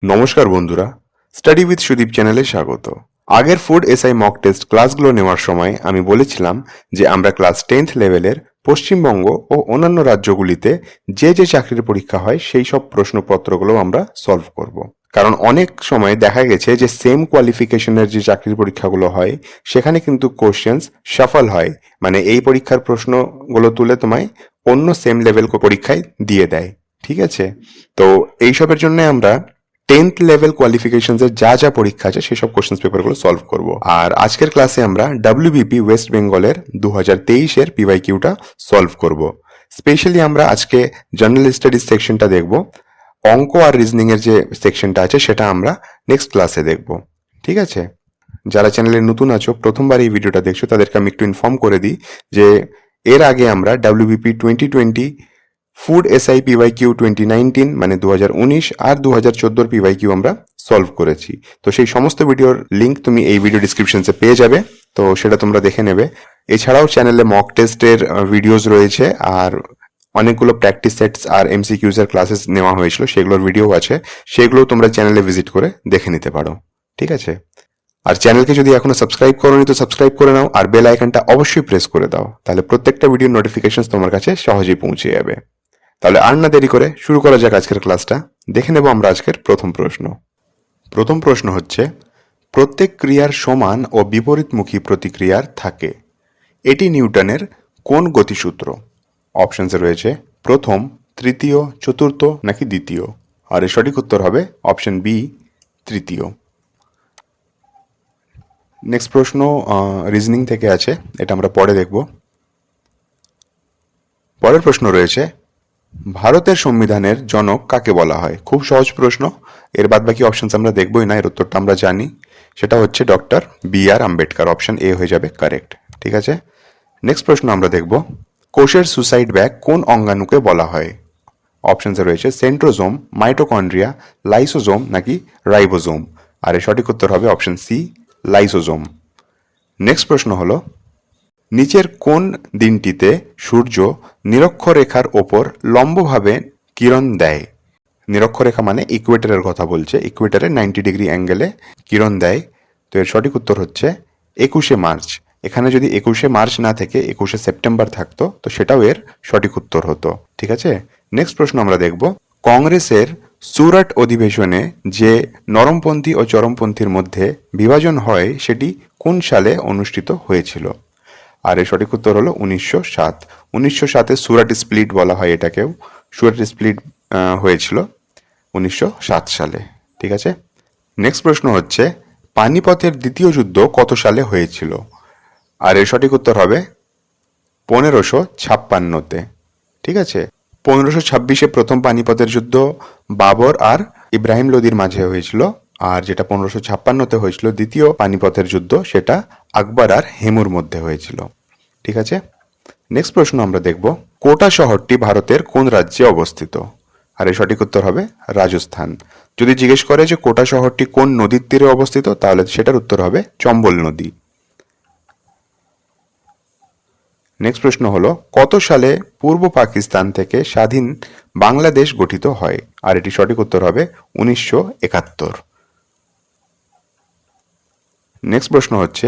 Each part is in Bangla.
নমস্কার বন্ধুরা, স্টাডি উইথ সুদীপ চ্যানেলে স্বাগত। আগের ফুড এসআই মক টেস্ট ক্লাসগুলো নেওয়ার সময় আমি বলেছিলাম যে আমরা ক্লাস 10th লেভেলের পশ্চিমবঙ্গ ও অন্যান্য রাজ্যগুলিতে যে যে চাকরির পরীক্ষা হয় সেই সব প্রশ্নপত্রগুলো আমরা সলভ করব। কারণ অনেক সময় দেখা গেছে যে সেম কোয়ালিফিকেশনের যে চাকরির পরীক্ষাগুলো হয় সেখানে কিন্তু কোশ্চেন্স শাফল হয়, মানে এই পরীক্ষার প্রশ্নগুলো তুলে তোমায় অন্য সেম লেভেল পরীক্ষায় দিয়ে দেয়। ঠিক আছে, তো এইসবের জন্য আমরা 10th লেভেল কোয়ালিফিকেশনস এর যা যা পরীক্ষা আছে সেসব কোশ্চেন্স পেপারগুলো সলভ করব। আর আজকের ক্লাসে আমরা ডাব্লিউবিপি ওয়েস্ট বেঙ্গলের 2023 এর পিওয়াইকিউটা সলভ করব। স্পেশালি আমরা আজকে জেনারেল স্টাডিজ সেকশনটা দেখব, অঙ্ক আর রিজনিং এর যে সেকশনটা আছে সেটা আমরা নেক্সট ক্লাসে দেখব। ঠিক আছে, যারা চ্যানেলে নতুন আছো, প্রথমবার এই ভিডিওটা দেখছো, তাদেরকে আমি একটু ইনফর্ম করে দিই যে এর আগে আমরা ডাব্লিউবিপি 2020 ফুড এসআই পিওয়াইকিউ 2019 মানে 2019 আর 2014 পিওয়াইকিউ আমরা সলভ করেছি। তো সেই সমস্ত ভিডিওর লিংক তুমি এই ভিডিও ডিসক্রিপশনসে পেয়ে যাবে, তো সেটা তোমরা দেখে নেবে। এছাড়াও চ্যানেলে মক টেস্টের ভিডিওস রয়েছে, আর অনেকগুলো প্র্যাকটিস সেটস আর এমসিকিউজ এর ক্লাসেস নেওয়া হয়েছিল, সেগুলোর ভিডিও আছে, সেগুলো তোমরা চ্যানেলে ভিজিট করে দেখে নিতে পারো। ঠিক আছে, আর চ্যানেলকে যদি এখনো সাবস্ক্রাইব করোনি তো সাবস্ক্রাইব করে নাও, আর বেল আইকনটা অবশ্যই প্রেস করে দাও, তাহলে প্রত্যেকটা ভিডিওর নোটিফিকেশন তোমার কাছে সহজেই পৌঁছে যাবে। তাহলে আর না দেরি করে শুরু করা যাক আজকের ক্লাসটা। দেখে নেব আমরা আজকের প্রথম প্রশ্ন। প্রথম প্রশ্ন হচ্ছে, প্রত্যেক ক্রিয়ার সমান ও বিপরীতমুখী প্রতিক্রিয়ার থাকে, এটি নিউটনের কোন গতিসূত্র? অপশনসে রয়েছে প্রথম, তৃতীয়, চতুর্থ নাকি দ্বিতীয়। আর এর সঠিক উত্তর হবে অপশন বি, তৃতীয়। নেক্সট প্রশ্ন রিজনিং থেকে আছে, এটা আমরা পরে দেখব। পরের প্রশ্ন রয়েছে, ভারতের সংবিধানের জনক কাকে বলা হয়? খুব সহজ প্রশ্ন, এর বাদ বাকি অপশনস আমরা দেখবই না, এর উত্তরটা আমরা জানি, সেটা হচ্ছে doctor B R Ambedkar. Option A হয়ে যাবে কারেক্ট। ঠিক আছে, নেক্সট প্রশ্ন আমরা দেখব, কোষের সুসাইড ব্যাগ কোন অঙ্গাণুকে বলা হয়? অপশনসে রয়েছে সেন্ট্রোজোম, মাইটোকন্ড্রিয়া, লাইসোজোম নাকি রাইবোজোম। আর এর সঠিক উত্তর হবে অপশন সি, লাইসোজোম। নেক্সট প্রশ্ন হলো, নিচের কোন দিনটিতে সূর্য নিরক্ষরেখার ওপর লম্বভাবে কিরণ দেয়? নিরক্ষরেখা মানে ইকুয়েটরের কথা বলছে, ইকুয়েটরে 90 ডিগ্রি অ্যাঙ্গেলে কিরণ দেয়। তো এর সঠিক উত্তর হচ্ছে 21শে মার্চ। এখানে যদি 21শে মার্চ না থেকে 21শে সেপ্টেম্বর থাকতো তো সেটাও এর সঠিক উত্তর হতো। ঠিক আছে, নেক্সট প্রশ্ন আমরা দেখব, কংগ্রেসের সুরাট অধিবেশনে যে নরমপন্থী ও চরমপন্থীর মধ্যে বিভাজন হয় সেটি কোন সালে অনুষ্ঠিত হয়েছিল? আর এর সঠিক উত্তর হলো 1907। 1907-এ সুরাট স্প্লিট বলা হয় এটাকেও। সুরাট স্প্লিট হয়েছিল 1907 সালে। ঠিক আছে, নেক্সট প্রশ্ন হচ্ছে, পানিপথের দ্বিতীয় যুদ্ধ কত সালে হয়েছিল? আর এর সঠিক উত্তর হবে 1556-তে। ঠিক আছে, 1526-এ প্রথম পানিপথের যুদ্ধ বাবর আর ইব্রাহিম লোদির মাঝে হয়েছিল, আর যেটা 1556-তে হয়েছিল দ্বিতীয় পানিপথের যুদ্ধ, সেটা আকবর আর হেমুর মধ্যে হয়েছিল। ঠিক আছে, নেক্সট প্রশ্ন আমরা দেখব, কোটা শহরটি ভারতের কোন রাজ্যে অবস্থিত? আর এর সঠিক উত্তর হবে রাজস্থান। যদি জিজ্ঞেস করে যে কোটা শহরটি কোন নদীর তীরে অবস্থিত, তাহলে সেটার উত্তর হবে চম্বল নদী। নেক্সট প্রশ্ন হলো, কত সালে পূর্ব পাকিস্তান থেকে স্বাধীন বাংলাদেশ গঠিত হয়? আর এটি সঠিক উত্তর হবে 1971। নেক্সট প্রশ্ন হচ্ছে,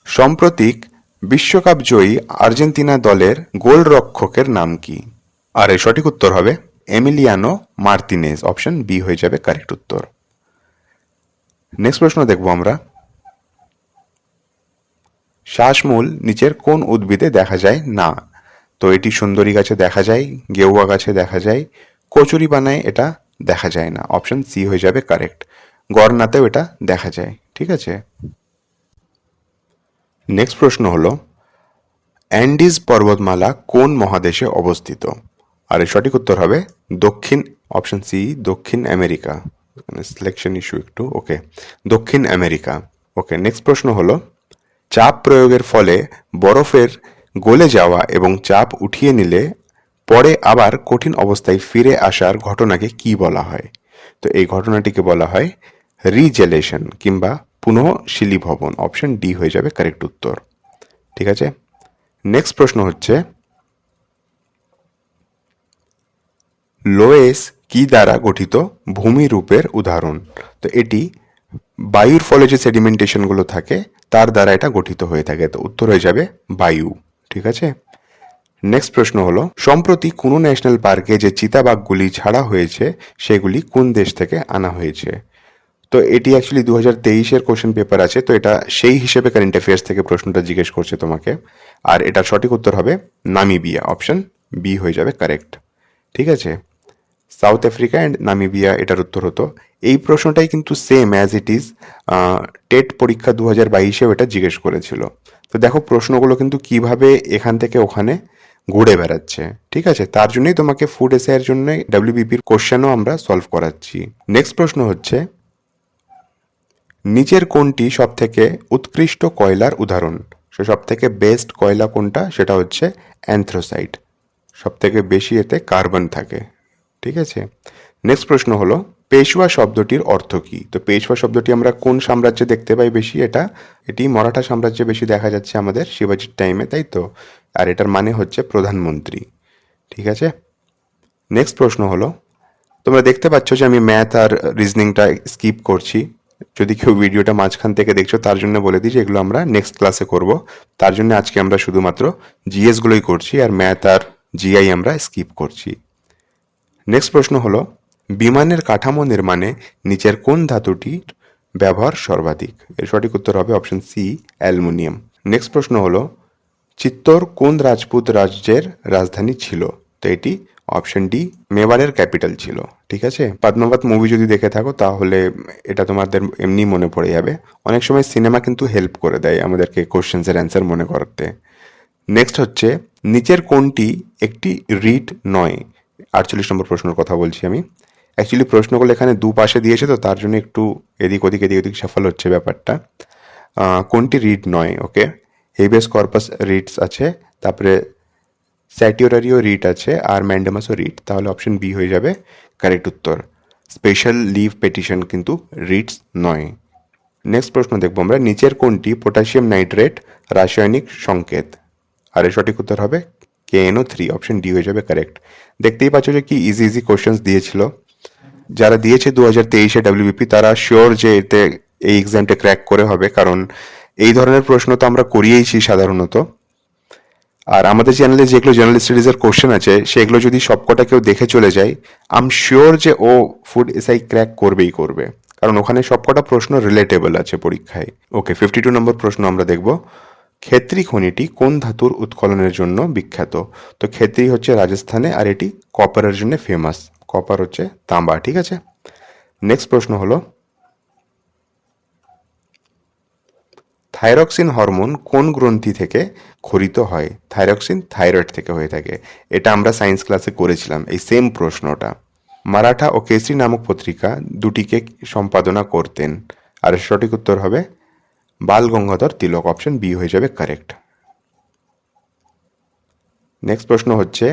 সাম্প্রতিক বিশ্বকাপ জয়ী আর্জেন্টিনা দলের গোলরক্ষকের নাম কি? আর এর সঠিক উত্তর হবে এমিলিয়ানো মার্তিনেজ। অপশন বি হয়ে যাবে কারেক্ট উত্তর। নেক্সট প্রশ্ন দেখব আমরা, শ্বাসমূল নিচের কোন উদ্ভিদে দেখা যায় না? তো এটি সুন্দরী গাছে দেখা যায়, গেউয়া গাছে দেখা যায়, কচুরিপানায় এটা দেখা যায় না। অপশন সি হয়ে যাবে কারেক্ট, গরনাতেও এটা দেখা যায়। ঠিক আছে, নেক্সট প্রশ্ন হলো, অ্যান্ডিজ পর্বতমালা কোন মহাদেশে অবস্থিত? আর এর সঠিক উত্তর হবে দক্ষিণ, অপশন সি, দক্ষিণ আমেরিকা। সিলেকশন ইস্যু একটু, ওকে, দক্ষিণ আমেরিকা। ওকে, নেক্সট প্রশ্ন হলো, চাপ প্রয়োগের ফলে বরফের গলে যাওয়া এবং চাপ উঠিয়ে নিলে পরে আবার কঠিন অবস্থায় ফিরে আসার ঘটনাকে কি বলা হয়? তো এই ঘটনাটিকে বলা হয় রিজেলেশন কিংবা পুনঃশীলীভবন। অপশন ডি হয়ে যাবে কারেক্ট উত্তর। ঠিক আছে, নেক্সট প্রশ্ন হচ্ছে, লোয়েস কি দ্বারা গঠিত ভূমিরূপের উদাহরণ? তো এটি বায়ুর ফলে যে সেডিমেন্টেশনগুলো থাকে তার দ্বারা এটা গঠিত হয়ে থাকে। তো উত্তর হয়ে যাবে বায়ু। ঠিক আছে। নেক্সট প্রশ্ন হলো, সম্প্রতি কোন ন্যাশনাল পার্কে যে চিতাবাঘগুলি ছাড়া হয়েছে সেগুলি কোন দেশ থেকে আনা হয়েছে? তো এটি অ্যাকচুয়ালি 2023-এর কোশ্চেন পেপার আছে, তো এটা সেই হিসেবে কারেন্ট অ্যাফেয়ার্স থেকে প্রশ্নটা জিজ্ঞেস করছে তোমাকে। আর এটার সঠিক উত্তর হবে নামিবিয়া, অপশন বি হয়ে যাবে কারেক্ট। ঠিক আছে। সাউথ আফ্রিকা অ্যান্ড নামিবিয়া এটার উত্তর হতো। এই প্রশ্নটাই কিন্তু same as it is TET পরীক্ষা 2022-এও এটা জিজ্ঞেস করেছিল। তো দেখো প্রশ্নগুলো কিন্তু কিভাবে এখান থেকে ওখানে ঘুরে বেড়াচ্ছে। ঠিক আছে, তার জন্যই তোমাকে ফুড এসআইয়ের জন্য ডাব্লিউবিপির কোশ্চেনও আমরা সলভ করাচ্ছি। নেক্সট প্রশ্ন হচ্ছে, নিচের কোনটি সব থেকে উৎকৃষ্ট কয়লার উদাহরণ? সব থেকে বেস্ট কয়লা কোনটা? সেটা হচ্ছে অ্যান্থ্রাসাইট। সব থেকে বেশি এতে কার্বন থাকে। ঠিক আছে। নেক্সট প্রশ্ন হলো, পেশওয়া শব্দটির অর্থ কী? তো পেশওয়া শব্দটি আমরা কোন সাম্রাজ্যে দেখতে পাই বেশি? এটি মারাঠা সাম্রাজ্যে বেশি দেখা যাচ্ছে আমাদের শিবাজির টাইমে, তাই তো? আর এটার মানে হচ্ছে প্রধানমন্ত্রী। ঠিক আছে। নেক্সট প্রশ্ন হলো, তোমরা দেখতে পাচ্ছ যে আমি ম্যাথ আর রিজনিংটা স্কিপ করছি। যদি কেউ ভিডিওটা মাঝখান থেকে দেখছো তার জন্য বলে দিই যে এগুলো আমরা নেক্সট ক্লাসে করব। তার জন্য আজকে আমরা শুধুমাত্র জিএসগুলোই করছি, আর ম্যাথ আর জিআই আমরা স্কিপ করছি। নেক্সট প্রশ্ন হলো, বিমানের কাঠামো নির্মাণে নিচের কোন ধাতুটির ব্যবহার সর্বাধিক? এর সঠিক উত্তর হবে অপশন সি, অ্যালুমিনিয়াম। নেক্সট প্রশ্ন হলো, চিত্তোর কোন রাজপুত রাজ্যের রাজধানী ছিল? তো এটি অপশন ডি, মেবারের ক্যাপিটাল ছিল। ঠিক আছে। পদ্মাবত মুভি যদি দেখে থাকো তাহলে এটা তোমাদের এমনি মনে পড়ে যাবে। অনেক সময় সিনেমা কিন্তু হেল্প করে দেয় আমাদেরকে কোশ্চেন্সের অ্যান্সার মনে করতে। নেক্সট হচ্ছে, নিচের কোনটি একটি রিট নয়? 48 নম্বর প্রশ্নের কথা বলছি আমি। অ্যাকচুয়ালি প্রশ্নগুলো এখানে দুপাশে দিয়েছে, তো তার জন্য একটু এদিক ওদিক সাফল হচ্ছে ব্যাপারটা। কোনটি রিট নয়? ওকে, হেবিয়াস কর্পাস রিটস আছে, তারপরে স্যাটিওরারিও রিট আছে, আর ম্যান্ডামাসও রিট। তাহলে অপশন বি হয়ে যাবে কারেক্ট উত্তর। স্পেশাল লিভ পেটিশন কিন্তু রিটস নয়। নেক্সট প্রশ্ন দেখবো আমরা, নিচের কোনটি পটাশিয়াম নাইট্রেট রাসায়নিক সংকেত? আর এর সঠিক উত্তর হবে KNO3, অপশন ডি হয়ে যাবে কারেক্ট। দেখতেই পাচ্ছ যে কি ইজি ইজি কোশ্চেন্স দিয়েছিল। যারা দিয়েছে 2023-এ ডাব্লিউবিপি তারা শিওর যে এতে এই এক্সামটা ক্র্যাক করে হবে, কারণ এই ধরনের প্রশ্ন তো আমরা করিয়েইছি সাধারণত। আর আমাদের চ্যানেলে যেগুলো জেনারেল স্টাডিজের কোশ্চেন আছে সেগুলো যদি সবকটা কেউ দেখে চলে যায়, আই এম শিওর যে ও ফুড এসআই ক্র্যাক করবেই করবে, কারণ ওখানে সবকটা প্রশ্ন রিলেটেবল আছে পরীক্ষায়। ওকে, 52 নম্বর প্রশ্ন আমরা দেখব, ক্ষেত্রী খনিটি কোন ধাতুর উৎখননের জন্য বিখ্যাত? তো ক্ষেত্রী হচ্ছে রাজস্থানে, আর এটি কপারের জন্য ফেমাস। কপার হচ্ছে তাঁবা। ঠিক আছে। নেক্সট প্রশ্ন হলো, থাইরক্সিন হরমোন কোন গ্রন্থি থেকে ক্ষরিত হয়? থাইরক্সিন থাইরয়েড থেকে হয়ে থাকে। এটা আমরা সায়েন্স ক্লাসে করেছিলাম এই সেম প্রশ্নটা। মারাঠা ও কেসরি নামক পত্রিকা দুটিকে সম্পাদনা করতেন? আর এর সঠিক উত্তর হবে বাল গঙ্গাধর তিলক, অপশন বি হয়ে যাবে কারেক্ট। নেক্সট প্রশ্ন হচ্ছে,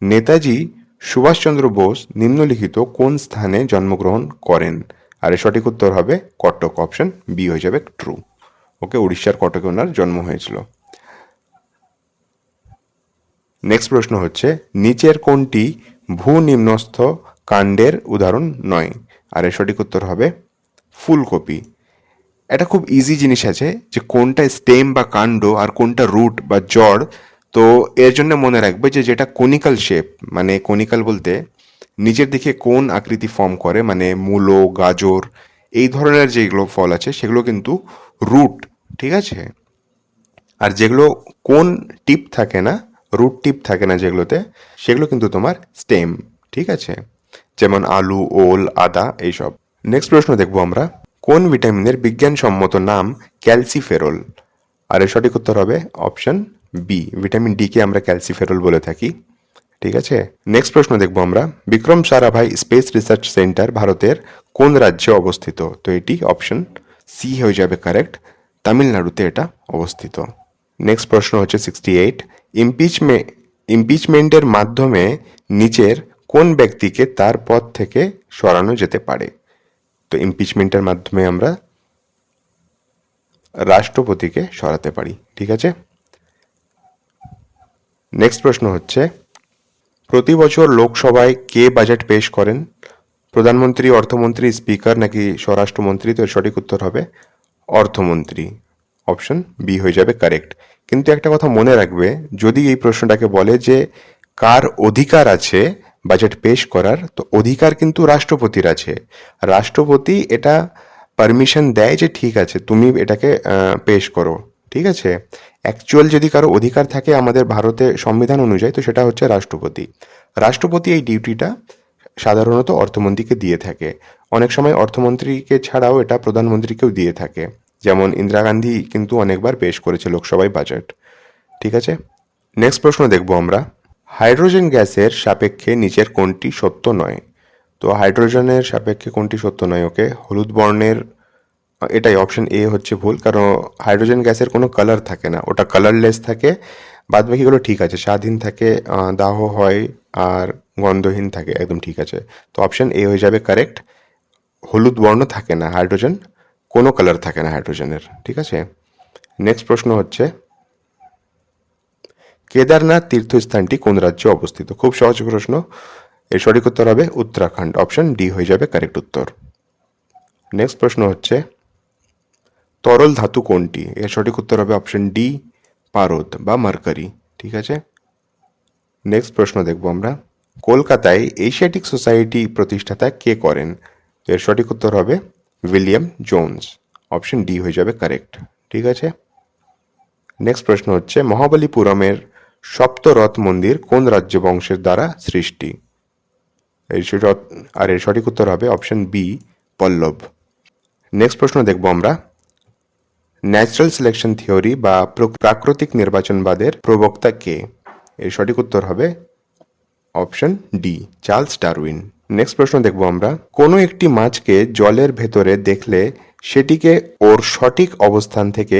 নেতাজি সুভাষচন্দ্র বোস নিম্নলিখিত কোন স্থানে জন্মগ্রহণ করেন? আর এর সঠিক উত্তর হবে কটক, অপশন বি হয়ে যাবে ট্রু। ওকে, উড়িষ্যার কটকে ওনার জন্ম হয়েছিল। নেক্সট প্রশ্ন হচ্ছে, নিচের কোনটি ভূনিম্নস্থ কাণ্ডের উদাহরণ নয়? আর এর সঠিক উত্তর হবে ফুলকপি। এটা খুব ইজি জিনিস আছে যে কোনটা স্টেম বা কাণ্ড আর কোনটা রুট বা জড়। তো এর জন্য মনে রাখবে যে যেটা কোনিক্যাল শেপ, মানে কোনিক্যাল বলতে নিচের দিকে কোন আকৃতি ফর্ম করে, মানে মূলো, গাজর, এই ধরনের যেগুলো ফল আছে সেগুলো কিন্তু রুট। ঠিক আছে। আর যেগুলো কোন টিপ থাকে না, রুট টিপ থাকে না যেগুলোতে, সেগুলো কিন্তু তোমার স্টেম। ঠিক আছে। যেমন আলু, ওল, আদা, এইসব। নেক্সট প্রশ্ন দেখবো আমরা, কোন ভিটামিনের বিজ্ঞানসম্মত নাম ক্যালসিফেরল? আর এর সঠিক উত্তর হবে অপশন বি, ভিটামিন ডি কে আমরা ক্যালসিফেরল বলে থাকি। ঠিক আছে। নেক্সট প্রশ্ন দেখবো আমরা, Vikram Sarabhai space research centre ভারতের কোন রাজ্যে অবস্থিত? তো এটি অপশন সি হয়ে যাবে কারেক্ট, তামিলনাড়ুতে এটা অবস্থিত। নেক্সট প্রশ্ন হচ্ছে 68, ইমপিচমেন্টের মাধ্যমে নিচের কোন ব্যক্তিকে তার পদ থেকে সরানো যেতে পারে? তো ইমপিচমেন্টের মাধ্যমে আমরা রাষ্ট্রপতিকে সরাতে পারি। ঠিক আছে। নেক্সট প্রশ্ন হচ্ছে, প্রতি বছর লোকসভায় কে বাজেট পেশ করেন? প্রধানমন্ত্রী, অর্থমন্ত্রী, স্পিকার নাকি স্বরাষ্ট্রমন্ত্রী? তো এর সঠিক উত্তর হবে অর্থমন্ত্রী। অপশন বি হয়ে যাবে কারেক্ট। কিন্তু একটা কথা মনে রাখবে, যদি এই প্রশ্নটাকে বলে যে কার অধিকার আছে বাজেট পেশ করার, তো অধিকার কিন্তু রাষ্ট্রপতির আছে। রাষ্ট্রপতি এটা পারমিশন দেয় যে ঠিক আছে তুমি এটাকে পেশ করো, ঠিক আছে। অ্যাকচুয়াল যদি কারো অধিকার থাকে আমাদের ভারতে সংবিধান অনুযায়ী, তো সেটা হচ্ছে রাষ্ট্রপতি। রাষ্ট্রপতি এই ডিউটিটা সাধারণত অর্থমন্ত্রীকে দিয়ে থাকে। অনেক সময় অর্থমন্ত্রীকে ছাড়াও এটা প্রধানমন্ত্রীকেও দিয়ে থাকে। যেমন ইন্দিরা গান্ধী কিন্তু অনেকবার পেশ করেছে লোকসভায় বাজেট, ঠিক আছে। নেক্সট প্রশ্ন দেখব আমরা, হাইড্রোজেন গ্যাসের সাপেক্ষে নিচের কোনটি সত্য নয়? তো হাইড্রোজেনের সাপেক্ষে কোনটি সত্য নয়? ওকে, হলুদ বর্ণের, এটাই অপশন এ হচ্ছে ভুল, কারণ হাইড্রোজেন গ্যাসের কোনো কালার থাকে না, ওটা কালারলেস থাকে। বাদ বাকিগুলো ঠিক আছে, স্বাদহীন থাকে, দাহ হয়, আর গন্ধহীন থাকে, একদম ঠিক আছে। তো অপশন এ হয়ে যাবে কারেক্ট। হলুদ বর্ণ থাকে না হাইড্রোজেন, কোনো কালার থাকে না হাইড্রোজেনের, ঠিক আছে। নেক্সট প্রশ্ন হচ্ছে, কেদারনাথ তীর্থস্থানটি কোন রাজ্যে অবস্থিত? খুব সহজ প্রশ্ন, এর সঠিক উত্তর হবে উত্তরাখণ্ড। অপশন ডি হয়ে যাবে কারেক্ট উত্তর। নেক্সট প্রশ্ন হচ্ছে, তরল ধাতু কোনটি? এর সঠিক উত্তর হবে অপশন ডি, পারদ বা মার্কারি, ঠিক আছে। নেক্সট প্রশ্ন দেখব আমরা, কলকাতায় এশিয়াটিক সোসাইটি প্রতিষ্ঠাতা কে করেন? এর সঠিক উত্তর হবে উইলিয়াম জোন্স। অপশন ডি হয়ে যাবে কারেক্ট, ঠিক আছে। নেক্সট প্রশ্ন হচ্ছে, মহাবলীপুরমের সপ্তরথ মন্দির কোন রাজ্য বংশের দ্বারা সৃষ্টি? এর সঠিক উত্তর হবে অপশন বি, পল্লব। নেক্সট প্রশ্ন দেখব আমরা, ন্যাচারাল সিলেকশন থিওরি বা প্রাকৃতিক নির্বাচনবাদের প্রবক্তা কে? এর সঠিক উত্তর হবে option D, Charles Darwin. Next প্রশ্ন দেখব আমরা, কোনো একটি মাছকে জলের ভেতরে দেখলে সেটিকে ওর সঠিক অবস্থান থেকে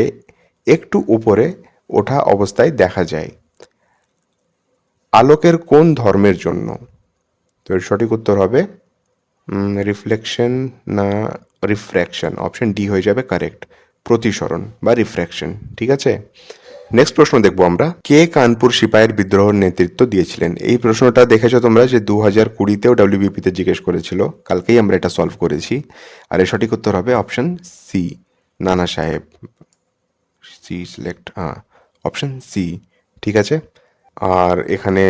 একটু উপরে ওঠা অবস্থায় দেখা যায় আলোকের কোন ধর্মের জন্য? তো এর সঠিক উত্তর হবে রিফ্লেকশন না রিফ্র্যাকশন। অপশন ডি হয়ে যাবে কারেক্ট, প্রতিসরণ বা রিফ্র্যাকশন, ঠিক আছে। নেক্সট প্রশ্ন দেখবো আমরা, কে কানপুর সিপাহীর বিদ্রোহের নেতৃত্ব দিয়েছিলেন? এই প্রশ্নটা দেখেছো তোমরা যে 2020-তেও ডাব্লিউবিপিতে জিজ্ঞেস করেছিল, কালকেই আমরা এটা সলভ করেছি। আর এর সঠিক উত্তর হবে অপশন সি, নানা সাহেব। সি সিলেক্ট, অপশন সি, ঠিক আছে। আর এখানে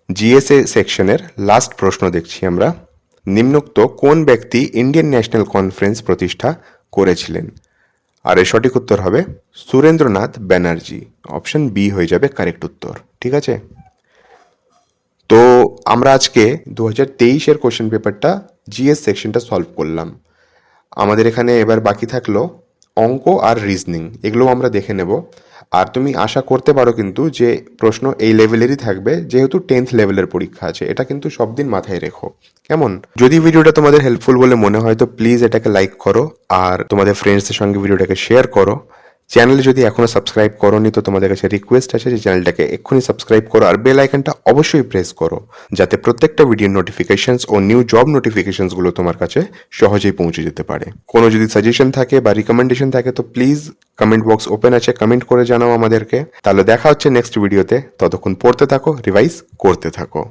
জিএসএ সেকশনের লাস্ট প্রশ্ন দেখছি আমরা, নিম্নোক্ত কোন ব্যক্তি ইন্ডিয়ান ন্যাশনাল কনফারেন্স প্রতিষ্ঠা করেছিলেন? আর এর সঠিক উত্তর হবে সুরেন্দ্রনাথ ব্যানার্জি। অপশন বি হয়ে যাবে কারেক্ট উত্তর, ঠিক আছে। তো আমরা আজকে 2023-এর কোশ্চেন পেপারটা জিএস সেকশনটা সলভ করলাম। আমাদের এখানে এবার বাকি থাকলো অঙ্ক আর রিজনিং, এগুলো আমরা দেখে নেব। আর তুমি আশা করতে পারো কিন্তু যে প্রশ্ন এই লেভেলেরই থাকবে, যেহেতু 10th লেভেলের পরীক্ষা আছে, এটা কিন্তু সব দিন মাথায় রেখো, কেমন? যদি ভিডিওটা তোমাদের হেল্পফুল বলে মনে হয় তো প্লিজ এটাকে লাইক করো, আর তোমাদের ফ্রেন্ডসদের সঙ্গে ভিডিওটাকে শেয়ার করো। চ্যানেলে যদি এখনো সাবস্ক্রাইব করোনি তো তোমাদের কাছে রিকোয়েস্ট আছে যে চ্যানেলটাকে এক্ষুনি সাবস্ক্রাইব করো, আর বেল আইকনটা অবশ্যই প্রেস করো, যাতে প্রত্যেকটা ভিডিওর নোটিফিকেশনস ও নিউ জব নোটিফিকেশনসগুলো তোমার কাছে সহজেই পৌঁছে যেতে পারে। কোনো যদি সাজেশন থাকে বা রিকমেন্ডেশন থাকে তো প্লিজ কমেন্ট বক্স ওপেন আছে, কমেন্ট করে জানাও আমাদেরকে। তাহলে দেখা হচ্ছে নেক্সট ভিডিওতে, ততক্ষণ পড়তে থাকো, রিভাইজ করতে থাকো।